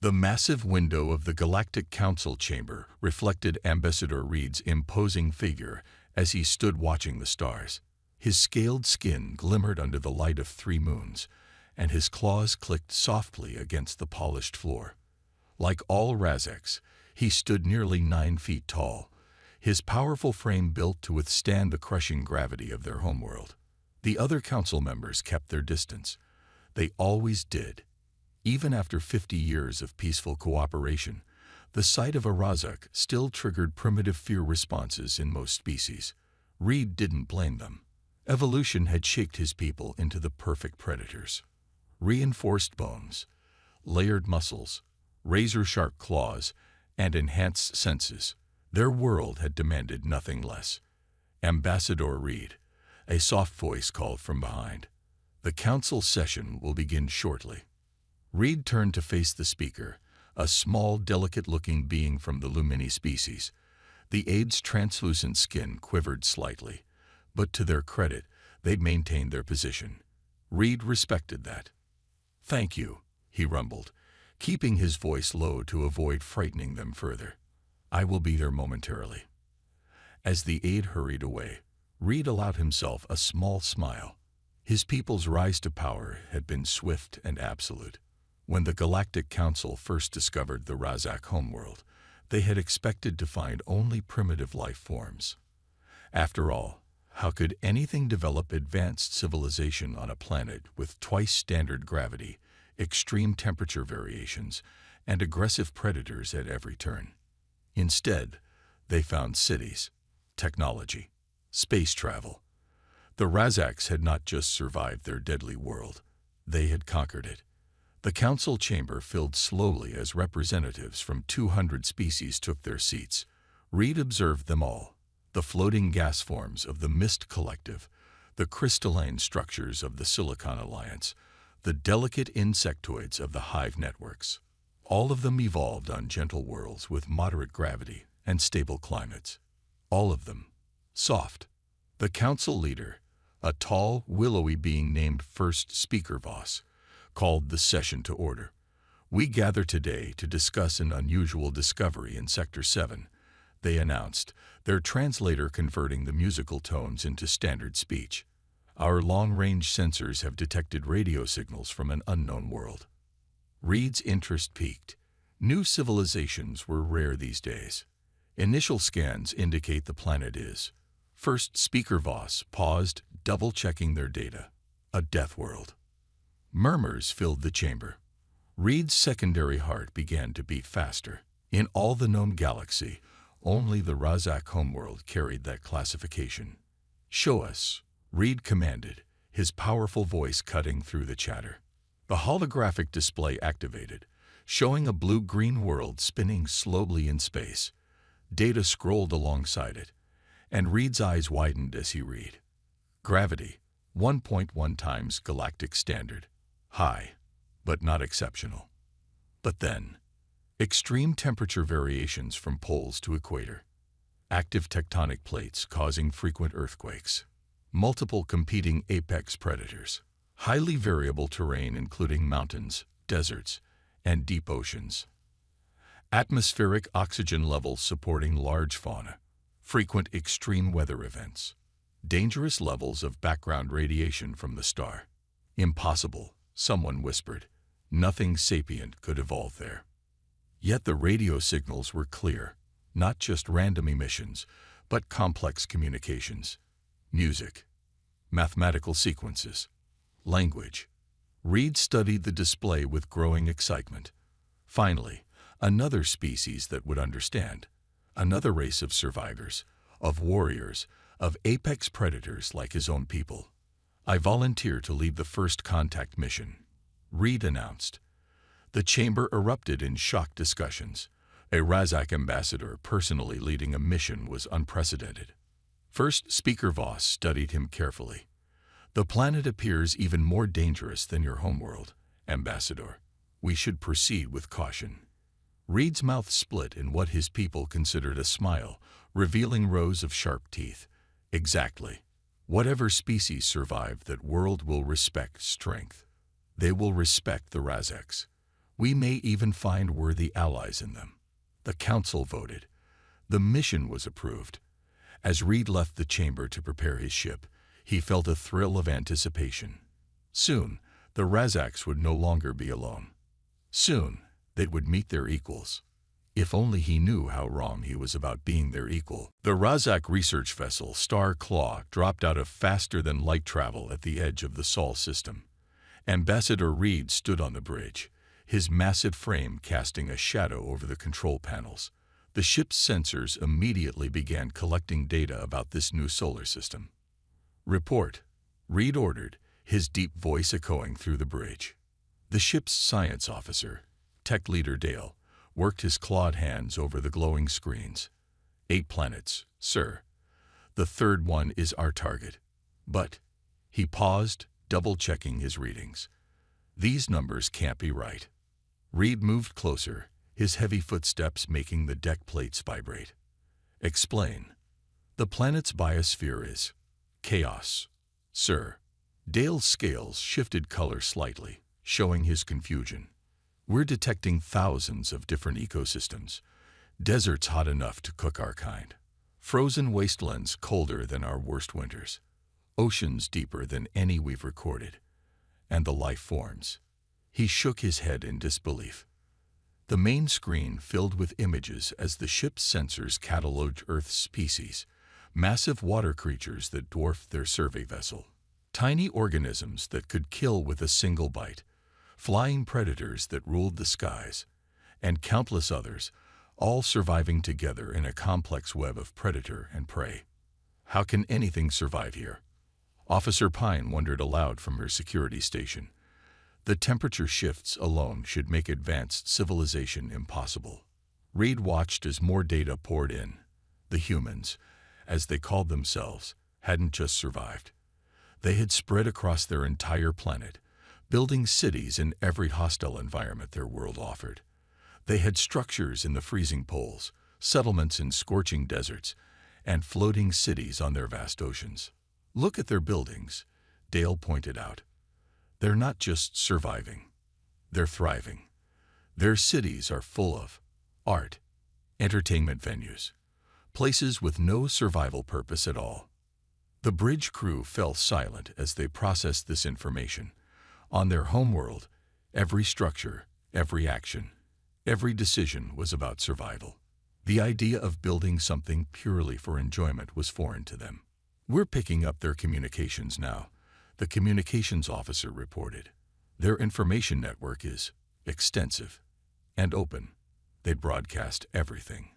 The massive window of the Galactic Council chamber reflected Ambassador Reed's imposing figure as he stood watching the stars. His scaled skin glimmered under the light of 3 moons, and his claws clicked softly against the polished floor. Like all Razaks, he stood nearly 9 feet tall, his powerful frame built to withstand the crushing gravity of their homeworld. The other council members kept their distance. They always did. Even after 50 years of peaceful cooperation, the sight of a Razak still triggered primitive fear responses in most species. Reed didn't blame them. Evolution had shaped his people into the perfect predators. Reinforced bones, layered muscles, razor-sharp claws, and enhanced senses. Their world had demanded nothing less. Ambassador Reed, a soft voice called from behind. The council session will begin shortly. Reed turned to face the speaker, a small, delicate-looking being from the Lumini species. The aide's translucent skin quivered slightly, but to their credit, they maintained their position. Reed respected that. "Thank you," he rumbled, keeping his voice low to avoid frightening them further. "I will be there momentarily." As the aide hurried away, Reed allowed himself a small smile. His people's rise to power had been swift and absolute. When the Galactic Council first discovered the Razak homeworld, they had expected to find only primitive life forms. After all, how could anything develop advanced civilization on a planet with twice standard gravity, extreme temperature variations, and aggressive predators at every turn? Instead, they found cities, technology, space travel. The Razaks had not just survived their deadly world, they had conquered it. The council chamber filled slowly as representatives from 200 species took their seats. Reed observed them all: the floating gas forms of the Mist Collective, the crystalline structures of the Silicon Alliance, the delicate insectoids of the Hive networks. All of them evolved on gentle worlds with moderate gravity and stable climates. All of them soft. The council leader, a tall, willowy being named First Speaker Voss, called the session to order. "We gather today to discuss an unusual discovery in Sector 7, they announced, their translator converting the musical tones into standard speech. "Our long-range sensors have detected radio signals from an unknown world." Reed's interest peaked. New civilizations were rare these days. Initial scans indicate the planet is. First Speaker Voss paused, double-checking their data. A death world. Murmurs filled the chamber. Reed's secondary heart began to beat faster. In all the known galaxy, only the Razak homeworld carried that classification. "Show us," Reed commanded, his powerful voice cutting through the chatter. The holographic display activated, showing a blue-green world spinning slowly in space. Data scrolled alongside it, and Reed's eyes widened as he read. Gravity, 1.1 times galactic standard. High, but not exceptional. But then, extreme temperature variations from poles to equator. Active tectonic plates causing frequent earthquakes. Multiple competing apex predators. Highly variable terrain including mountains, deserts, and deep oceans. Atmospheric oxygen levels supporting large fauna. Frequent extreme weather events. Dangerous levels of background radiation from the star. Impossible, someone whispered. Nothing sapient could evolve there. Yet the radio signals were clear, not just random emissions, but complex communications. Music, mathematical sequences, language. Reed studied the display with growing excitement. Finally, another species that would understand. Another race of survivors, of warriors, of apex predators like his own people. "I volunteer to lead the first contact mission," Reed announced. The chamber erupted in shocked discussions. A Razak ambassador personally leading a mission was unprecedented. First Speaker Voss studied him carefully. "The planet appears even more dangerous than your homeworld, Ambassador. We should proceed with caution." Reed's mouth split in what his people considered a smile, revealing rows of sharp teeth. "Exactly. Whatever species survive that world will respect strength. They will respect the Razaks. We may even find worthy allies in them. The council voted. The mission was approved. As Reed left the chamber to prepare his ship, he felt a thrill of anticipation. Soon, the Razaks would no longer be alone. Soon, they would meet their equals. If only he knew how wrong he was about being their equal. The Razak research vessel Star Claw dropped out of faster-than-light travel at the edge of the Sol system. Ambassador Reed stood on the bridge, his massive frame casting a shadow over the control panels. The ship's sensors immediately began collecting data about this new solar system. "Report," Reed ordered, his deep voice echoing through the bridge. The ship's science officer, Tech Leader Dale, worked his clawed hands over the glowing screens. 8 planets, sir. The third one is our target. But, he paused, double-checking his readings. These numbers can't be right. Reed moved closer, his heavy footsteps making the deck plates vibrate. Explain. The planet's biosphere is chaos, sir. Dale's scales shifted color slightly, showing his confusion. We're detecting thousands of different ecosystems. Deserts hot enough to cook our kind. Frozen wastelands colder than our worst winters. Oceans deeper than any we've recorded. And the life forms. He shook his head in disbelief. The main screen filled with images as the ship's sensors cataloged Earth's species, massive water creatures that dwarfed their survey vessel, tiny organisms that could kill with a single bite, flying predators that ruled the skies, and countless others, all surviving together in a complex web of predator and prey. How can anything survive here? Officer Pine wondered aloud from her security station. The temperature shifts alone should make advanced civilization impossible. Reed watched as more data poured in. The humans, as they called themselves, hadn't just survived. They had spread across their entire planet, building cities in every hostile environment their world offered. They had structures in the freezing poles, settlements in scorching deserts, and floating cities on their vast oceans. Look at their buildings, Dale pointed out. They're not just surviving, they're thriving. Their cities are full of art, entertainment venues, places with no survival purpose at all. The bridge crew fell silent as they processed this information. On their homeworld, every structure, every action, every decision was about survival. The idea of building something purely for enjoyment was foreign to them. We're picking up their communications now, the communications officer reported. Their information network is extensive and open. They'd broadcast everything.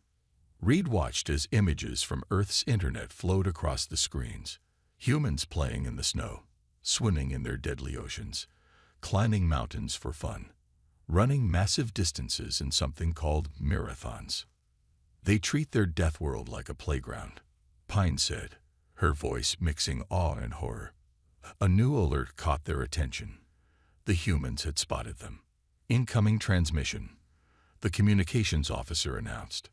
Reed watched as images from Earth's internet flowed across the screens. Humans playing in the snow, swimming in their deadly oceans, climbing mountains for fun, running massive distances in something called marathons. They treat their death world like a playground, Pine said, her voice mixing awe and horror. A new alert caught their attention. The humans had spotted them. Incoming transmission, the communications officer announced.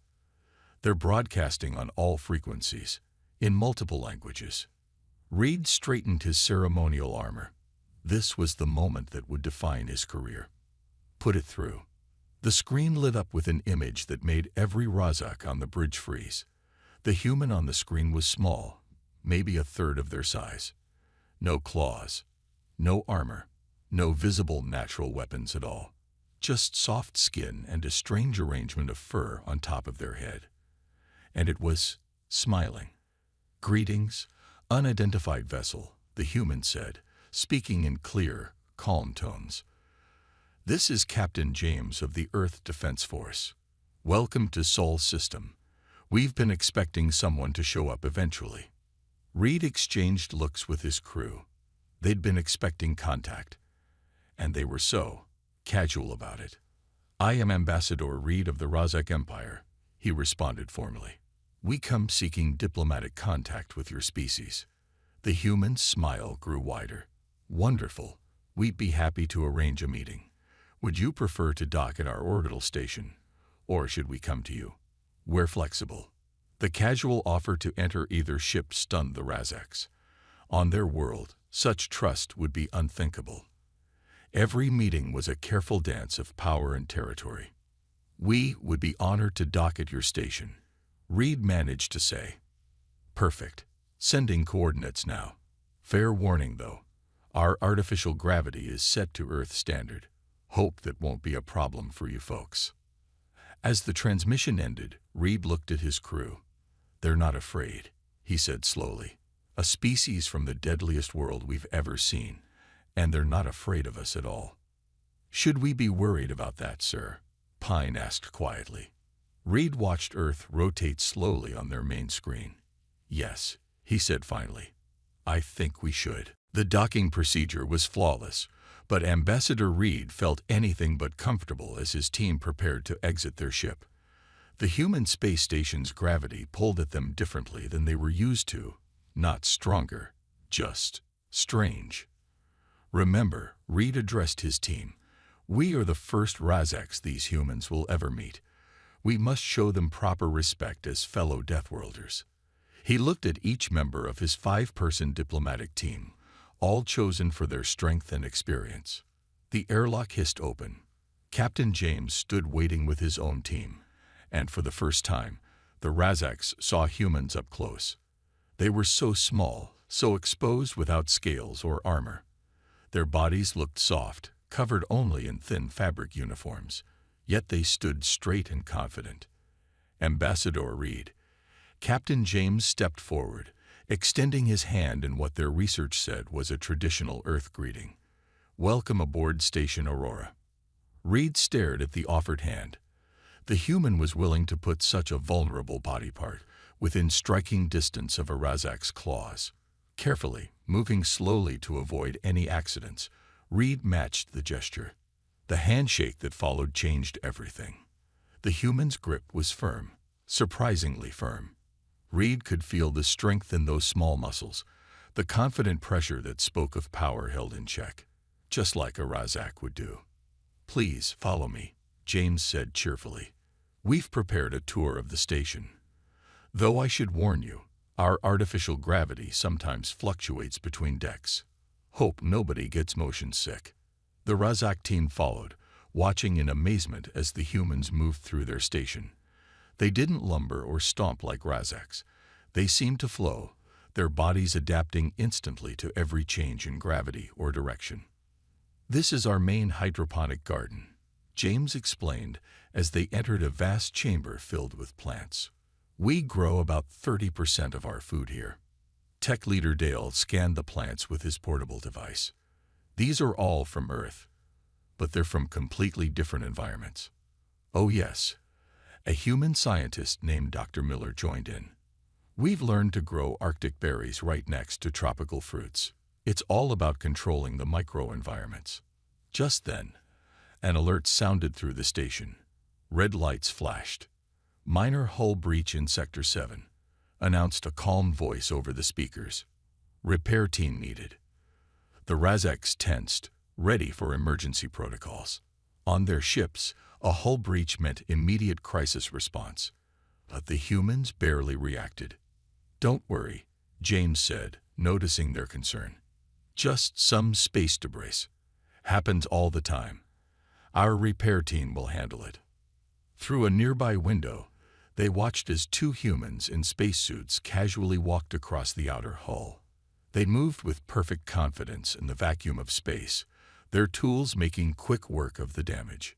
They're broadcasting on all frequencies, in multiple languages. Reed straightened his ceremonial armor. This was the moment that would define his career. Put it through. The screen lit up with an image that made every Razak on the bridge freeze. The human on the screen was small, maybe a third of their size. No claws, no armor, no visible natural weapons at all. Just soft skin and a strange arrangement of fur on top of their head. And it was smiling. Greetings, unidentified vessel, the human said, speaking in clear, calm tones. This is Captain James of the Earth Defense Force. Welcome to Sol System. We've been expecting someone to show up eventually. Reed exchanged looks with his crew. They'd been expecting contact. And they were so casual about it. I am Ambassador Reed of the Razak Empire, he responded formally. We come seeking diplomatic contact with your species. The human's smile grew wider. Wonderful. We'd be happy to arrange a meeting. Would you prefer to dock at our orbital station, or should we come to you? We're flexible. The casual offer to enter either ship stunned the Razaks. On their world, such trust would be unthinkable. Every meeting was a careful dance of power and territory. "We would be honored to dock at your station," Reed managed to say. "Perfect. Sending coordinates now. Fair warning, though. Our artificial gravity is set to Earth standard. Hope that won't be a problem for you folks." As the transmission ended, Reed looked at his crew. "They're not afraid," he said slowly. "A species from the deadliest world we've ever seen, and they're not afraid of us at all." "Should we be worried about that, sir?" Pine asked quietly. Reed watched Earth rotate slowly on their main screen. "Yes," he said finally. "I think we should." The docking procedure was flawless, but Ambassador Reed felt anything but comfortable as his team prepared to exit their ship. The human space station's gravity pulled at them differently than they were used to. Not stronger, just strange. "Remember," Reed addressed his team, "we are the first Razaks these humans will ever meet. We must show them proper respect as fellow Deathworlders." He looked at each member of his 5-person diplomatic team, all chosen for their strength and experience. The airlock hissed open. Captain James stood waiting with his own team, and for the first time, the Razaks saw humans up close. They were so small, so exposed without scales or armor. Their bodies looked soft, covered only in thin fabric uniforms, yet they stood straight and confident. "Ambassador Reed." Captain James stepped forward, extending his hand in what their research said was a traditional Earth greeting. "Welcome aboard Station Aurora." Reed stared at the offered hand. The human was willing to put such a vulnerable body part within striking distance of a Razak's claws. Carefully, moving slowly to avoid any accidents, Reed matched the gesture. The handshake that followed changed everything. The human's grip was firm, surprisingly firm. Reed could feel the strength in those small muscles, the confident pressure that spoke of power held in check, just like a Razak would do. "Please follow me," James said cheerfully. "We've prepared a tour of the station. Though I should warn you, our artificial gravity sometimes fluctuates between decks. Hope nobody gets motion sick." The Razak team followed, watching in amazement as the humans moved through their station. They didn't lumber or stomp like Razaks. They seemed to flow, their bodies adapting instantly to every change in gravity or direction. "This is our main hydroponic garden," James explained as they entered a vast chamber filled with plants. "We grow about 30% of our food here." Tech leader Dale scanned the plants with his portable device. "These are all from Earth, but they're from completely different environments." "Oh yes." A human scientist named Dr. Miller joined in. "We've learned to grow Arctic berries right next to tropical fruits. It's all about controlling the microenvironments." Just then, an alert sounded through the station. Red lights flashed. "Minor hull breach in Sector 7, announced a calm voice over the speakers. "Repair team needed." The Razaks tensed, ready for emergency protocols. On their ships, a hull breach meant immediate crisis response. But the humans barely reacted. "Don't worry," James said, noticing their concern. "Just some space debris. Happens all the time. Our repair team will handle it." Through a nearby window, they watched as 2 humans in spacesuits casually walked across the outer hull. They moved with perfect confidence in the vacuum of space, their tools making quick work of the damage.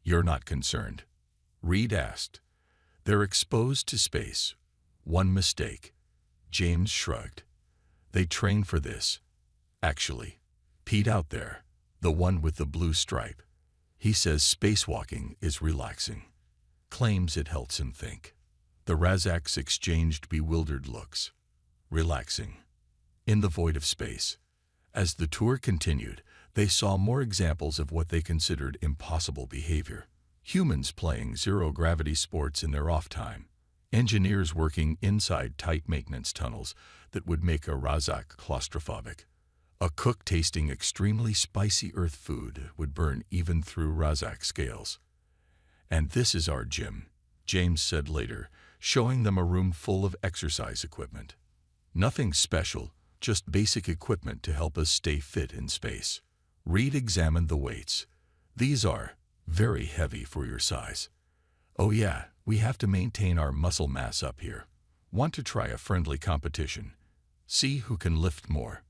"You're not concerned?" Reed asked. "They're exposed to space. One mistake." James shrugged. "They train for this. Actually, Pete out there, the one with the blue stripe, he says spacewalking is relaxing. Claims it helps him think." The Razaks exchanged bewildered looks. Relaxing. In the void of space. As the tour continued, they saw more examples of what they considered impossible behavior. Humans playing zero-gravity sports in their off time. Engineers working inside tight maintenance tunnels that would make a Razak claustrophobic. A cook tasting extremely spicy Earth food that would burn even through Razak scales. "And this is our gym," James said later, showing them a room full of exercise equipment. "Nothing special, just basic equipment to help us stay fit in space." Reed examined the weights. These are very heavy for your size. Oh yeah, we have to maintain our muscle mass up here. Want to try a friendly competition? See who can lift more.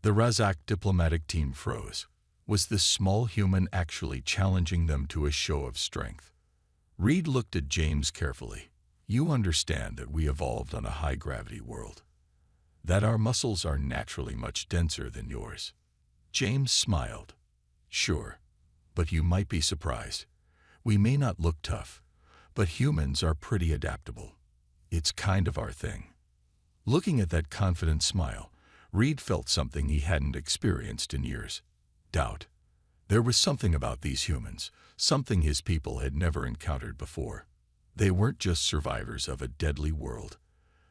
The Razak diplomatic team froze. Was this small human actually challenging them to a show of strength? Reed looked at James carefully. You understand that we evolved on a high-gravity world. That our muscles are naturally much denser than yours. James smiled. Sure, but you might be surprised. We may not look tough, but humans are pretty adaptable. It's kind of our thing. Looking at that confident smile, Reed felt something he hadn't experienced in years. Doubt. There was something about these humans, something his people had never encountered before. They weren't just survivors of a deadly world.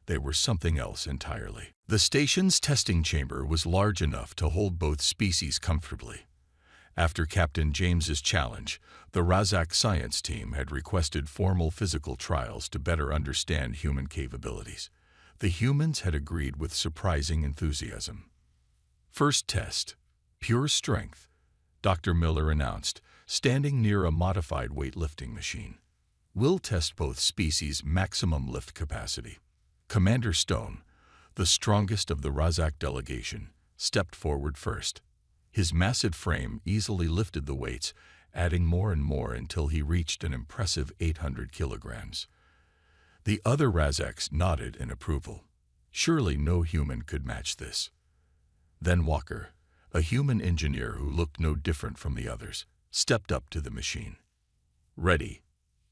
They were something else entirely. The station's testing chamber was large enough to hold both species comfortably. After Captain James's challenge, the Razak science team had requested formal physical trials to better understand human capabilities. The humans had agreed with surprising enthusiasm. First test. Pure strength, Dr. Miller announced, standing near a modified weightlifting machine. We'll test both species' maximum lift capacity. Commander Stone, the strongest of the Razak delegation, stepped forward first. His massive frame easily lifted the weights, adding more and more until he reached an impressive 800 kilograms. The other Razaks nodded in approval. Surely no human could match this. Then Walker, a human engineer who looked no different from the others, stepped up to the machine. Ready?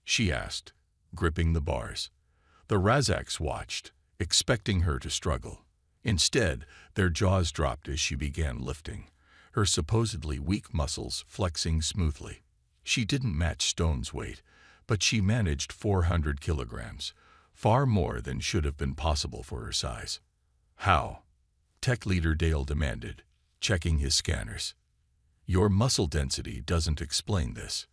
She asked, gripping the bars. The Razaks watched, expecting her to struggle. Instead, their jaws dropped as she began lifting, her supposedly weak muscles flexing smoothly. She didn't match Stone's weight, but she managed 400 kilograms, far more than should have been possible for her size. How? Tech leader Dale demanded, checking his scanners. Your muscle density doesn't explain this.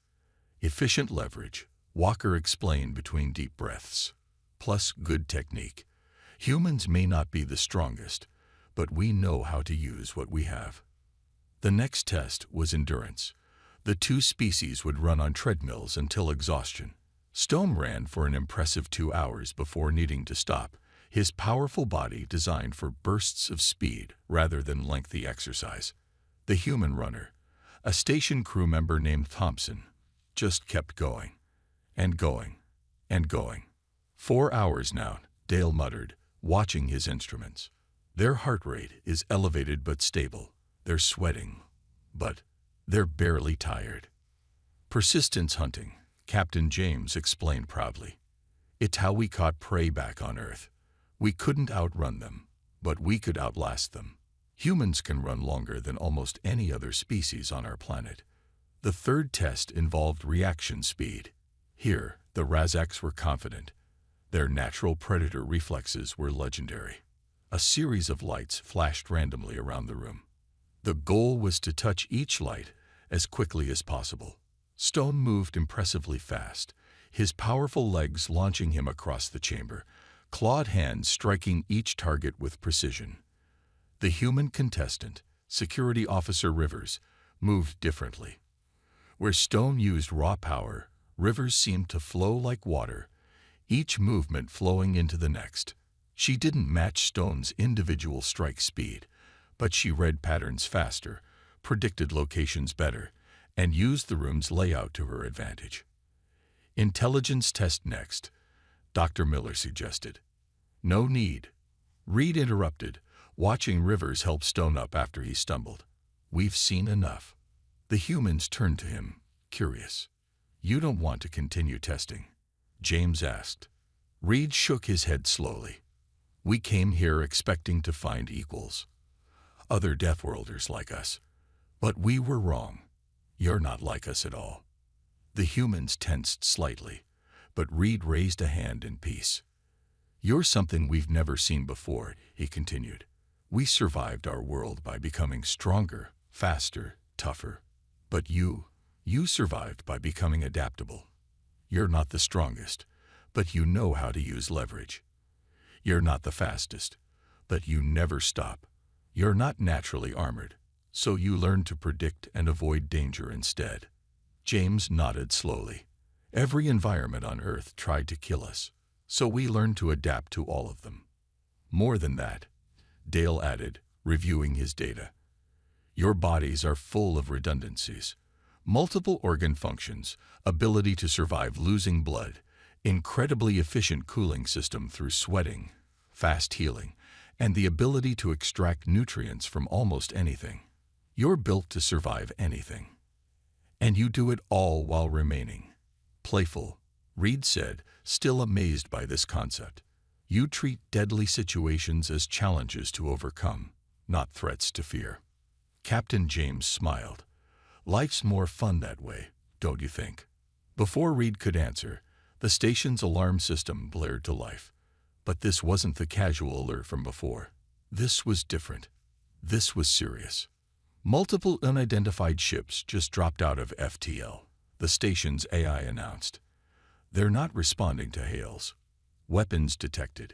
Efficient leverage, Walker explained between deep breaths, plus good technique. Humans may not be the strongest, but we know how to use what we have. The next test was endurance. The two species would run on treadmills until exhaustion. Stone ran for an impressive 2 hours before needing to stop, his powerful body designed for bursts of speed rather than lengthy exercise. The human runner, a station crew member named Thompson, just kept going, and going, and going. 4 hours now, Dale muttered, watching his instruments. Their heart rate is elevated but stable. They're sweating, but they're barely tired. Persistence hunting, Captain James explained proudly. It's how we caught prey back on Earth. We couldn't outrun them, but we could outlast them. Humans can run longer than almost any other species on our planet. The third test involved reaction speed. Here, the Razaks were confident. Their natural predator reflexes were legendary. A series of lights flashed randomly around the room. The goal was to touch each light as quickly as possible. Stone moved impressively fast, his powerful legs launching him across the chamber, clawed hands striking each target with precision. The human contestant, Security Officer Rivers, moved differently. Where Stone used raw power, Rivers seemed to flow like water, each movement flowing into the next. She didn't match Stone's individual strike speed, but she read patterns faster, predicted locations better, and used the room's layout to her advantage. Intelligence test next, Dr. Miller suggested. No need. Reed interrupted, watching Rivers help Stone up after he stumbled. We've seen enough. The humans turned to him, curious. You don't want to continue testing? James asked. Reed shook his head slowly. We came here expecting to find equals. Other Deathworlders like us. But we were wrong. You're not like us at all. The humans tensed slightly, but Reed raised a hand in peace. You're something we've never seen before, he continued. We survived our world by becoming stronger, faster, tougher. But you survived by becoming adaptable. You're not the strongest, but you know how to use leverage. You're not the fastest, but you never stop. You're not naturally armored, So you learned to predict and avoid danger instead. James nodded slowly. Every environment on Earth tried to kill us, so we learned to adapt to all of them. More than that, Dale added, reviewing his data. Your bodies are full of redundancies. Multiple organ functions, ability to survive losing blood, incredibly efficient cooling system through sweating, fast healing, and the ability to extract nutrients from almost anything. You're built to survive anything. And you do it all while remaining playful, Reed said, still amazed by this concept. You treat deadly situations as challenges to overcome, not threats to fear. Captain James smiled. Life's more fun that way, don't you think? Before Reed could answer, the station's alarm system blared to life. But this wasn't the casual alert from before. This was different. This was serious. Multiple unidentified ships just dropped out of FTL, the station's AI announced. They're not responding to hails. Weapons detected.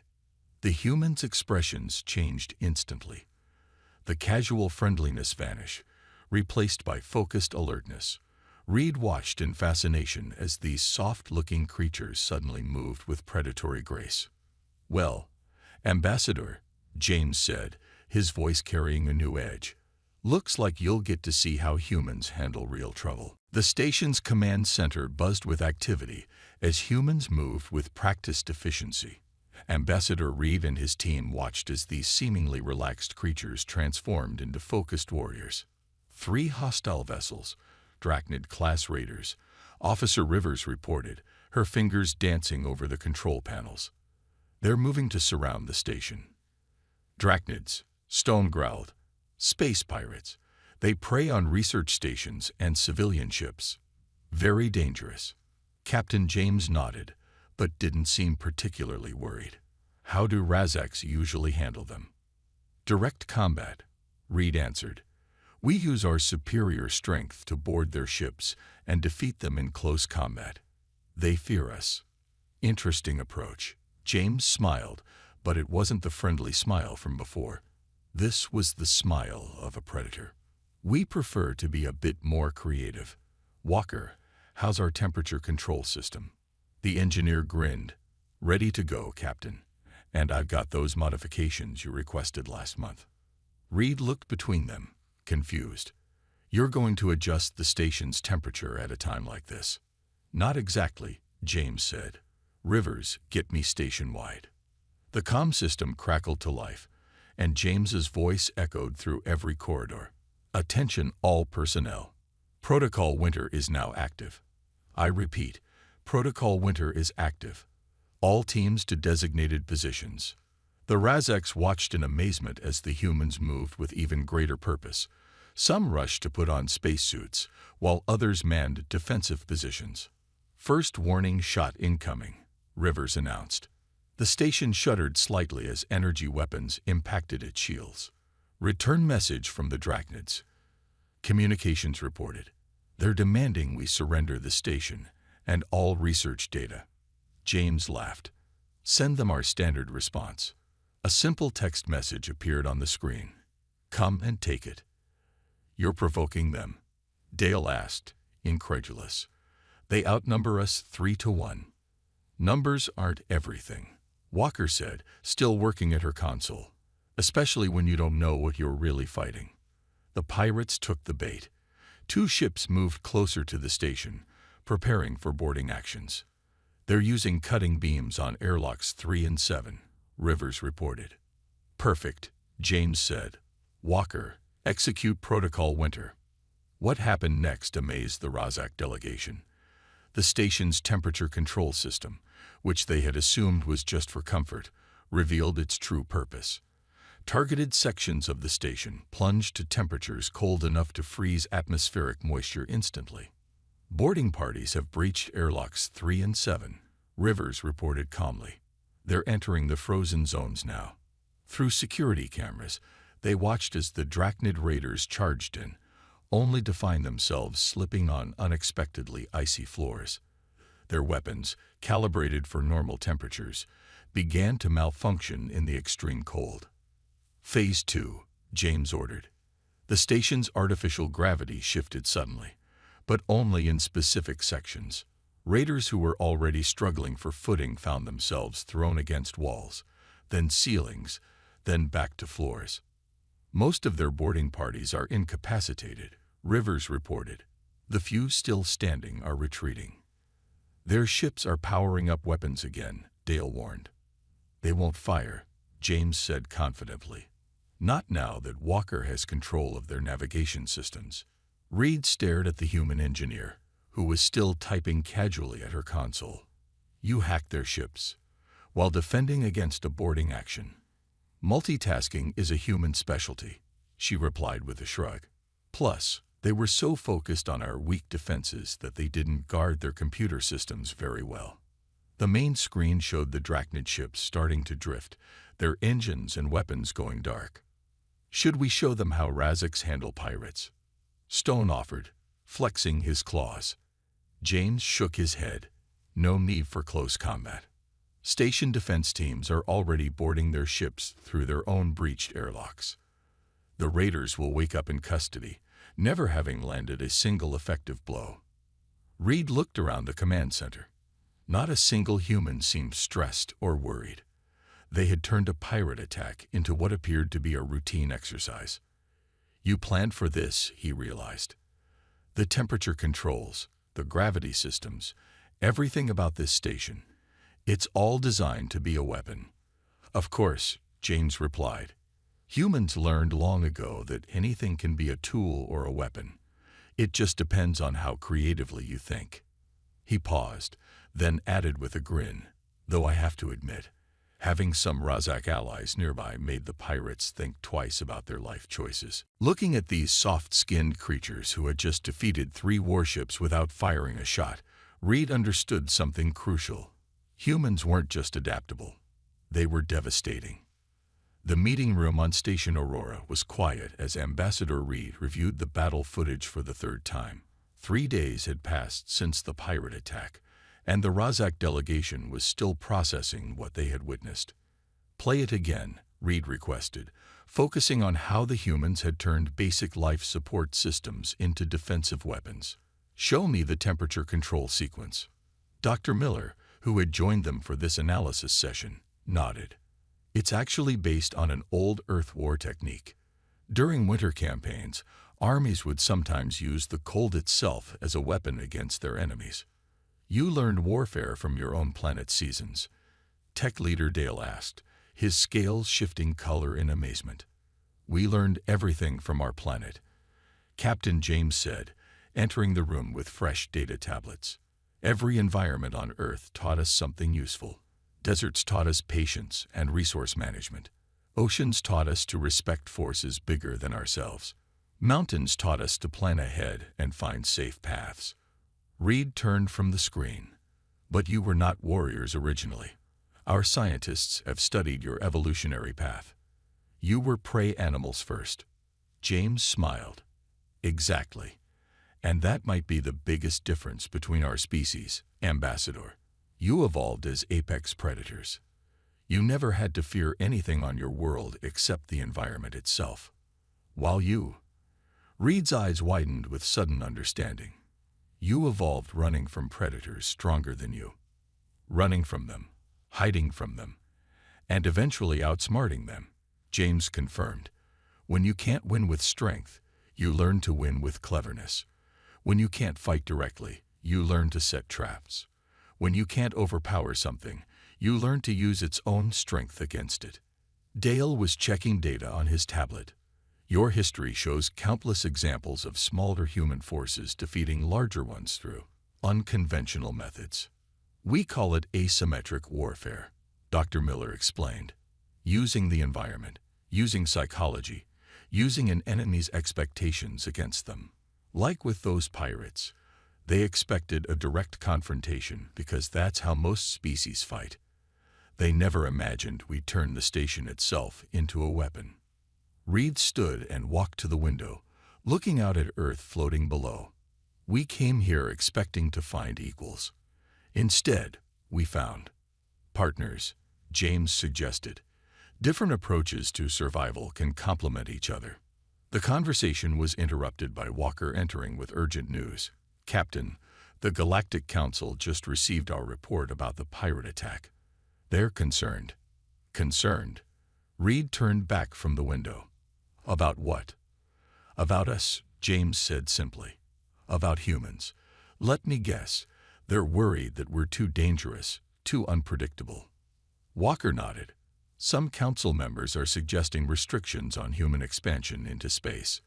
The humans' expressions changed instantly. The casual friendliness vanished, replaced by focused alertness. Reed watched in fascination as these soft-looking creatures suddenly moved with predatory grace. Well, Ambassador, James said, his voice carrying a new edge. Looks like you'll get to see how humans handle real trouble. The station's command center buzzed with activity as humans moved with practiced efficiency. Ambassador Reed and his team watched as these seemingly relaxed creatures transformed into focused warriors. 3 hostile vessels, Drachnid-class raiders, Officer Rivers reported, her fingers dancing over the control panels. They're moving to surround the station. Drachnids, Stone growled. Space pirates. They prey on research stations and civilian ships. Very dangerous. Captain James nodded, but didn't seem particularly worried. How do Razaks usually handle them? Direct combat, Reed answered. We use our superior strength to board their ships and defeat them in close combat. They fear us. Interesting approach. James smiled, but it wasn't the friendly smile from before. This was the smile of a predator. We prefer to be a bit more creative. Walker, how's our temperature control system? The engineer grinned. Ready to go, Captain. And I've got those modifications you requested last month. Reed looked between them, confused. You're going to adjust the station's temperature at a time like this? Not exactly, James said. Rivers, get me station-wide. The comm system crackled to life, and James's voice echoed through every corridor. Attention all personnel. Protocol Winter is now active. I repeat, Protocol Winter is active. All teams to designated positions. The Razaks watched in amazement as the humans moved with even greater purpose. Some rushed to put on spacesuits, while others manned defensive positions. First warning shot incoming, Rivers announced. The station shuddered slightly as energy weapons impacted its shields. Return message from the Drachnids. Communications reported. They're demanding we surrender the station and all research data. James laughed. Send them our standard response. A simple text message appeared on the screen. Come and take it. You're provoking them, Dale asked, incredulous. They outnumber us 3-1. Numbers aren't everything, Walker said, still working at her console, especially when you don't know what you're really fighting. The pirates took the bait. 2 ships moved closer to the station, preparing for boarding actions. They're using cutting beams on airlocks 3 and 7, Rivers reported. Perfect, James said. Walker, execute Protocol Winter. What happened next amazed the Razak delegation. The station's temperature control system, which they had assumed was just for comfort, revealed its true purpose. Targeted sections of the station plunged to temperatures cold enough to freeze atmospheric moisture instantly. Boarding parties have breached airlocks 3 and 7, Rivers reported calmly. They're entering the frozen zones now. Through security cameras, they watched as the Drachnid raiders charged in, only to find themselves slipping on unexpectedly icy floors. Their weapons, calibrated for normal temperatures, began to malfunction in the extreme cold. Phase 2, James ordered. The station's artificial gravity shifted suddenly, but only in specific sections. Raiders who were already struggling for footing found themselves thrown against walls, then ceilings, then back to floors. Most of their boarding parties are incapacitated, Rivers reported. The few still standing are retreating. Their ships are powering up weapons again, Dale warned. They won't fire, James said confidently. Not now that Walker has control of their navigation systems. Reed stared at the human engineer, who was still typing casually at her console. You hacked their ships, while defending against a boarding action. Multitasking is a human specialty, she replied with a shrug. Plus, they were so focused on our weak defenses that they didn't guard their computer systems very well. The main screen showed the Drachnid ships starting to drift, their engines and weapons going dark. Should we show them how Raziks handle pirates? Stone offered, flexing his claws. James shook his head. No need for close combat. Station defense teams are already boarding their ships through their own breached airlocks. The raiders will wake up in custody, never having landed a single effective blow. Reed looked around the command center. Not a single human seemed stressed or worried. They had turned a pirate attack into what appeared to be a routine exercise. You planned for this, he realized. The temperature controls, the gravity systems, everything about this station. It's all designed to be a weapon. Of course, James replied. Humans learned long ago that anything can be a tool or a weapon. It just depends on how creatively you think. He paused, then added with a grin, though I have to admit, having some Razak allies nearby made the pirates think twice about their life choices. Looking at these soft-skinned creatures who had just defeated 3 warships without firing a shot, Reed understood something crucial. Humans weren't just adaptable. They were devastating. The meeting room on Station Aurora was quiet as Ambassador Reed reviewed the battle footage for the 3rd time. 3 days had passed since the pirate attack, and the Razak delegation was still processing what they had witnessed. Play it again, Reed requested, focusing on how the humans had turned basic life support systems into defensive weapons. Show me the temperature control sequence. Dr. Miller, who had joined them for this analysis session, nodded. It's actually based on an old Earth war technique. During winter campaigns, armies would sometimes use the cold itself as a weapon against their enemies. You learned warfare from your own planet's seasons. Tech leader Dale asked, his scales shifting color in amazement. We learned everything from our planet, Captain James said, entering the room with fresh data tablets. Every environment on Earth taught us something useful. Deserts taught us patience and resource management. Oceans taught us to respect forces bigger than ourselves. Mountains taught us to plan ahead and find safe paths. Reed turned from the screen. But you were not warriors originally. Our scientists have studied your evolutionary path. You were prey animals first. James smiled. Exactly. And that might be the biggest difference between our species, Ambassador. You evolved as apex predators. You never had to fear anything on your world except the environment itself. While you... Reed's eyes widened with sudden understanding. You evolved running from predators stronger than you. Running from them, hiding from them, and eventually outsmarting them, James confirmed. When you can't win with strength, you learn to win with cleverness. When you can't fight directly, you learn to set traps. When you can't overpower something, you learn to use its own strength against it. Dale was checking data on his tablet. Your history shows countless examples of smaller human forces defeating larger ones through unconventional methods. We call it asymmetric warfare, Dr. Miller explained. Using the environment, using psychology, using an enemy's expectations against them. Like with those pirates, they expected a direct confrontation because that's how most species fight. They never imagined we'd turn the station itself into a weapon. Reed stood and walked to the window, looking out at Earth floating below. We came here expecting to find equals. Instead, we found partners, James suggested. Different approaches to survival can complement each other. The conversation was interrupted by Walker entering with urgent news. "Captain, the Galactic Council just received our report about the pirate attack. They're concerned." "Concerned?" Reed turned back from the window. "About what?" "About us," James said simply. "About humans. Let me guess. They're worried that we're too dangerous, too unpredictable." Walker nodded. "Some council members are suggesting restrictions on human expansion into space.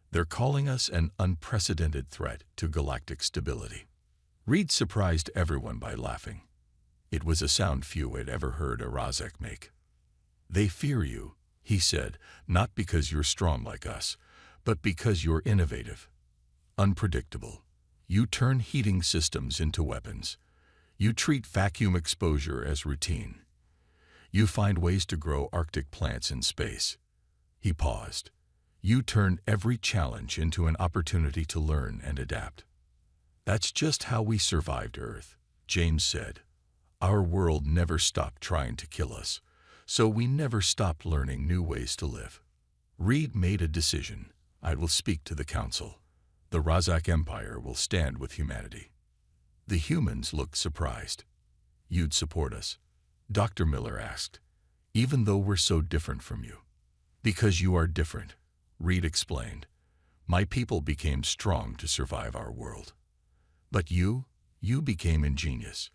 They're calling us an unprecedented threat to galactic stability." Reed surprised everyone by laughing. It was a sound few had ever heard a Razak make. "They fear you," he said, "not because you're strong like us, but because you're innovative. Unpredictable. You turn heating systems into weapons. You treat vacuum exposure as routine. You find ways to grow Arctic plants in space." He paused. "You turn every challenge into an opportunity to learn and adapt." "That's just how we survived Earth," James said. "Our world never stopped trying to kill us, so we never stopped learning new ways to live." Reed made a decision. "I will speak to the Council. The Razak Empire will stand with humanity." The humans looked surprised. "You'd support us?" Dr. Miller asked. "Even though we're so different from you." "Because you are different," Reed explained. "My people became strong to survive our world. But you became ingenious.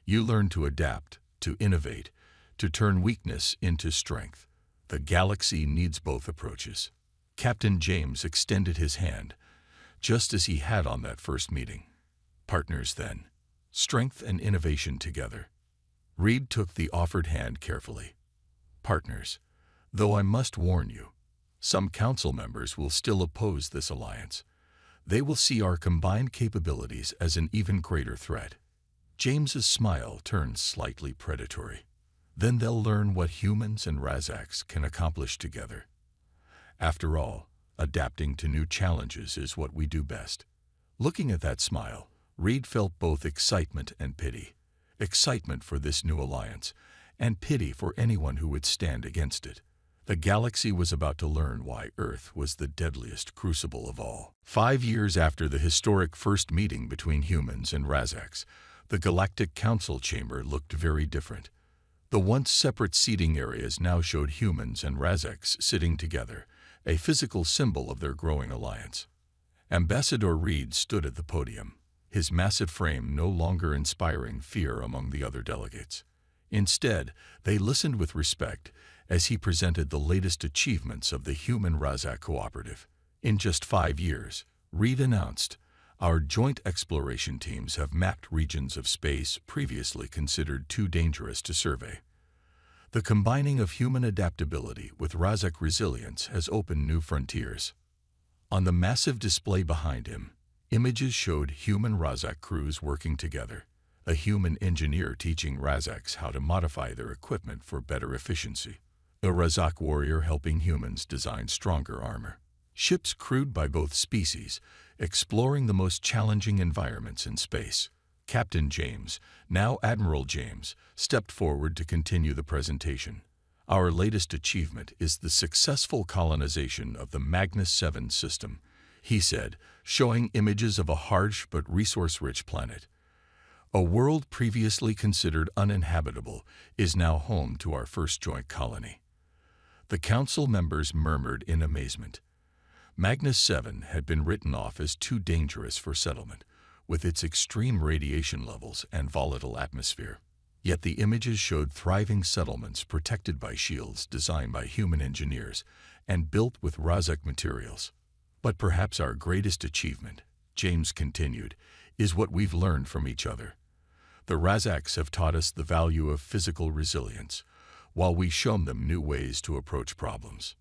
You learned to adapt, to innovate, to turn weakness into strength. The galaxy needs both approaches." Captain James extended his hand, just as he had on that first meeting. "Partners, then. Strength and innovation together." Reed took the offered hand carefully. "Partners. Though I must warn you, some council members will still oppose this alliance. They will see our combined capabilities as an even greater threat." James's smile turned slightly predatory. "Then they'll learn what humans and Razaks can accomplish together. After all, adapting to new challenges is what we do best." Looking at that smile, Reed felt both excitement and pity. Excitement for this new alliance, and pity for anyone who would stand against it. The galaxy was about to learn why Earth was the deadliest crucible of all. 5 years after the historic first meeting between humans and Razaks, the Galactic Council chamber looked very different. The once separate seating areas now showed humans and Razaks sitting together, a physical symbol of their growing alliance. Ambassador Reed stood at the podium, his massive frame no longer inspiring fear among the other delegates. Instead, they listened with respect as he presented the latest achievements of the Human Razak Cooperative. "In just 5 years," Reed announced, "our joint exploration teams have mapped regions of space previously considered too dangerous to survey. The combining of human adaptability with Razak resilience has opened new frontiers." On the massive display behind him, images showed human Razak crews working together, a human engineer teaching Razaks how to modify their equipment for better efficiency, a Razak warrior helping humans design stronger armor, ships crewed by both species, exploring the most challenging environments in space. Captain James, now Admiral James, stepped forward to continue the presentation. "Our latest achievement is the successful colonization of the Magnus 7 system," he said, showing images of a harsh but resource-rich planet. "A world previously considered uninhabitable is now home to our first joint colony." The council members murmured in amazement. Magnus 7 had been written off as too dangerous for settlement, with its extreme radiation levels and volatile atmosphere. Yet the images showed thriving settlements protected by shields designed by human engineers and built with Razak materials. "But perhaps our greatest achievement," James continued, "is what we've learned from each other. The Razaks have taught us the value of physical resilience, while we've shown them new ways to approach problems."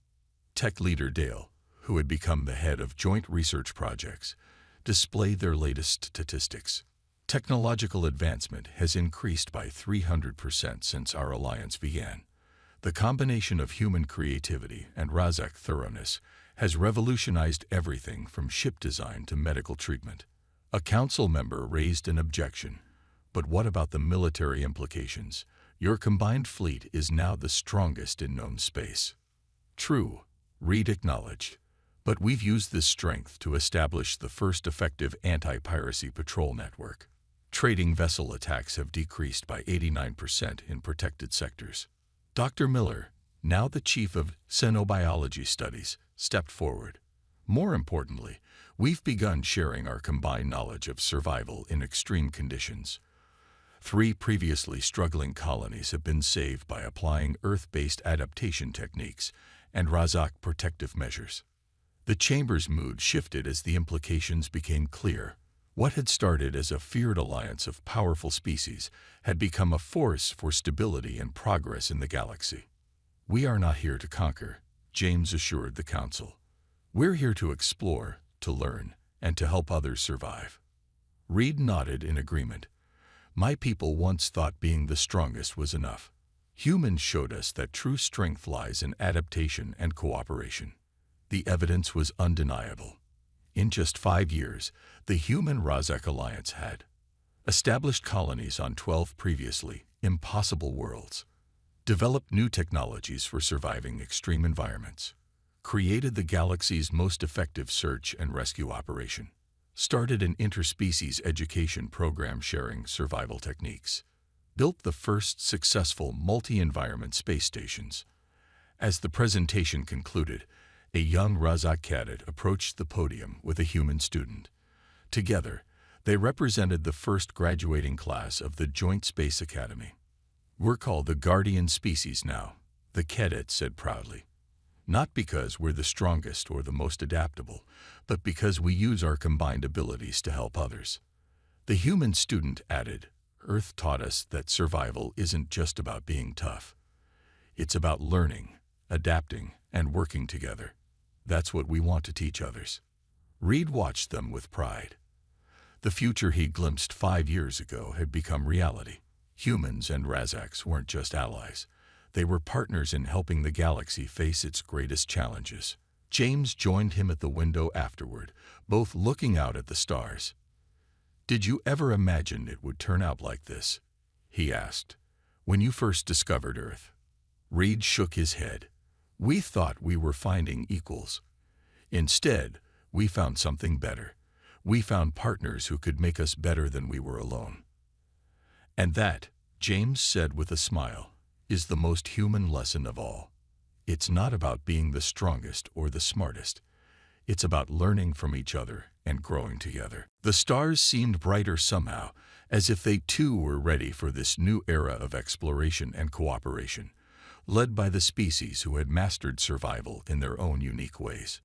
Tech leader Dale, who had become the head of joint research projects, displayed their latest statistics. "Technological advancement has increased by 300% since our alliance began. The combination of human creativity and Razak thoroughness has revolutionized everything from ship design to medical treatment." A council member raised an objection. "But what about the military implications? Your combined fleet is now the strongest in known space." "True," Reed acknowledged. But we've used this strength to establish the first effective anti-piracy patrol network. Trading vessel attacks have decreased by 89% in protected sectors. Dr. Miller, now the chief of xenobiology studies, stepped forward. More importantly, we've begun sharing our combined knowledge of survival in extreme conditions. 3 previously struggling colonies have been saved by applying Earth-based adaptation techniques and Razak protective measures. The Chamber's mood shifted as the implications became clear. What had started as a feared alliance of powerful species had become a force for stability and progress in the galaxy. "We are not here to conquer," James assured the Council. "We're here to explore, to learn, and to help others survive." Reed nodded in agreement. "My people once thought being the strongest was enough. Humans showed us that true strength lies in adaptation and cooperation." The evidence was undeniable. In just 5 years, the Human-Razak Alliance had established colonies on 12 previously impossible worlds, developed new technologies for surviving extreme environments, created the galaxy's most effective search and rescue operation, started an interspecies education program sharing survival techniques, built the first successful multi-environment space stations. As the presentation concluded, a young Razak cadet approached the podium with a human student. Together, they represented the first graduating class of the Joint Space Academy. "We're called the Guardian Species now," the cadet said proudly. "Not because we're the strongest or the most adaptable, but because we use our combined abilities to help others." The human student added, "Earth taught us that survival isn't just about being tough. It's about learning, adapting, and working together. That's what we want to teach others." Reed watched them with pride. The future he glimpsed 5 years ago had become reality. Humans and Razaks weren't just allies. They were partners in helping the galaxy face its greatest challenges. James joined him at the window afterward, both looking out at the stars. "Did you ever imagine it would turn out like this?" he asked. "When you first discovered Earth?" Reed shook his head. "We thought we were finding equals. Instead, we found something better. We found partners who could make us better than we were alone." And that, James said with a smile, is the most human lesson of all. It's not about being the strongest or the smartest. It's about learning from each other and growing together. The stars seemed brighter somehow, as if they too were ready for this new era of exploration and cooperation, led by the species who had mastered survival in their own unique ways.